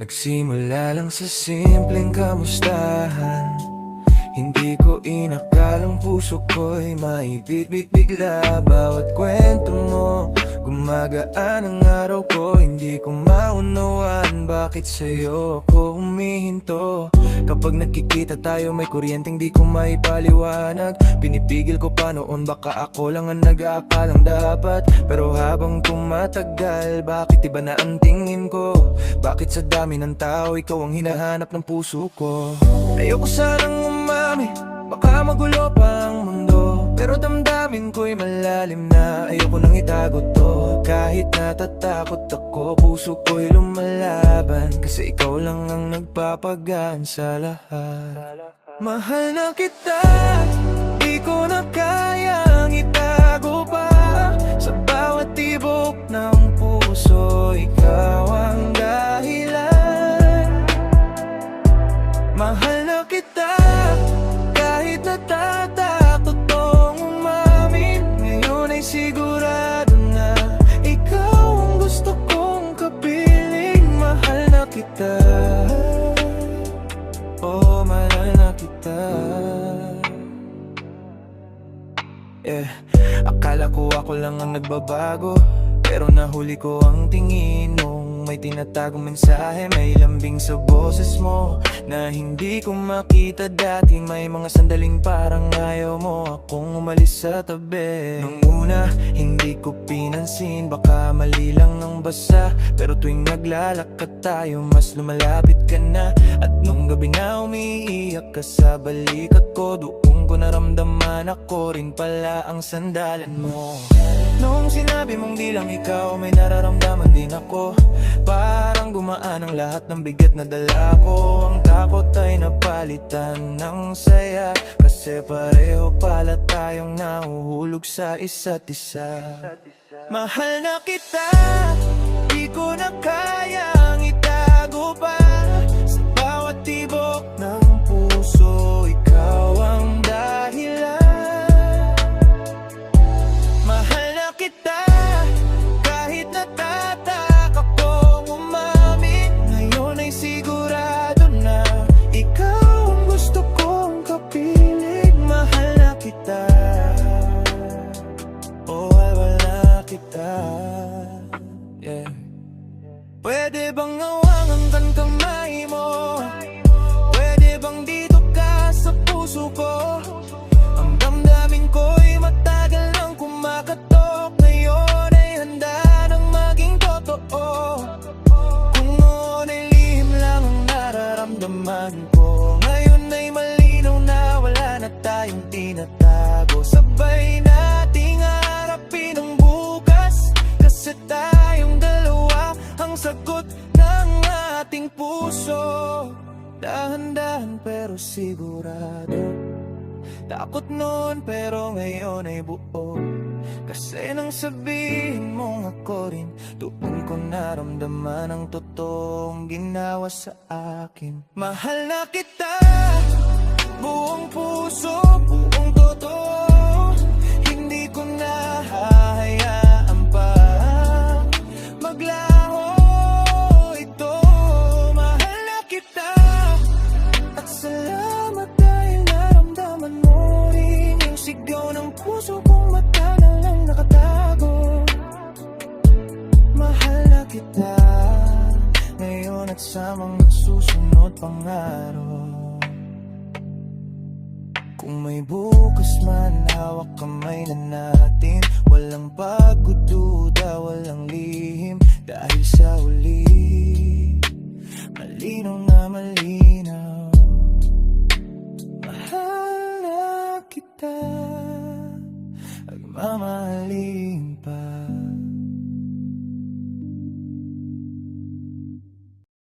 Nagsimula lang sa simpleng kamustahan. Hindi ko inakalang puso ko'y maibitbit bigla. Bawat kwento mo, gumagaan ang araw ko. Hindi ko maunawaan bakit sa'yo ako humihinto. Kapag nagkikita tayo may kuryenteng di ko maipaliwanag. Pinipigil ko pa noon, baka ako lang ang nag-aakalang dapat. Pero habang tumatagal, bakit iba na ang tingin ko? Bakit sa dami ng tao, ikaw ang hinahanap ng puso ko? Ayoko sanang umami, baka magulo pa ang mundo. Pero damdamin ko'y malalim na, ayoko nang itago to. Kahit natatakot ako, puso ko'y lumalaban. Kasi ikaw lang ang nagpapagaan sa lahat. Mahal na kita, di ko na kayang itago pa. Sa bawat tibok ng puso, ikaw ang dahilan. Mahal na kita, kahit natatakot kong umamin. Ngayon ay sigurado na ikaw ang gusto kong kapiling. Mahal na kita, oh mahal na kita. Akala ko ako lang ang nagbabago, pero nahuli ko ang tingin mong may tinatagong mensahe. May lambing sa boses mo na hindi ko makita dati. May mga sandaling parang ayaw mo akong umalis sa tabi. Nung una, hindi ko pinansin, baka mali lang ang basa. Pero tuwing naglalakad tayo, mas lumalapit ka na. At nung gabi na umiiyak ka sa balikat ko, doon ko naramdaman ako rin pala ang sandalan mo. Nung sinabi mong di lang ikaw, may nararamdaman din ako. Parang gumaan ang lahat ng bigat na dala ko. Ang takot ay napalitan ng saya, kasi pareho pala tayong nahuhulog sa isa't isa. Mahal na kita, di ko na kayang itago pa. Sa bawat tibok ng puso, ikaw ang dahilan. Mahal na kita, kahit natatakot akong umamin. Ngayon ay sigurado na ikaw ang gusto kong kapiling. Mahal na kita, oh mahal na kita. Pwede bang hawakan kang kamay mo? Pwede bang dito ka sa puso ko? Ang damdamin ko'y matagal nang kumakatok. Ngayon ay handa nang maging totoo. Kung noon ay lihim lang ang nararamdaman ko, ngayon ay malinaw na wala na tayong tinatago. Sabay nating harapin ang bukas, kasi tayong dalawa ang sagot ng ating puso. Dahan-dahan pero sigurado, takot noon pero ngayon ay buo. Kasi nang sabihin mong ako rin, doon ko naramdaman ang totoong ginawa sa akin. Mahal na kita, buong puso, buong totoo. Hindi ko na hahayaan pa maglaho ito. Mahal na kita, at salamat dahil naramdaman mo rin yung sigaw ng puso kong matagal lang nakatago. Mahal na kita, ngayon at sa mga susunod pang araw. Kung may bukas man, hawak kamay na natin. Walang pagdududa, walang lihim. Dahil sa huli, malinaw na malinaw. Mahal na kita, agmamahal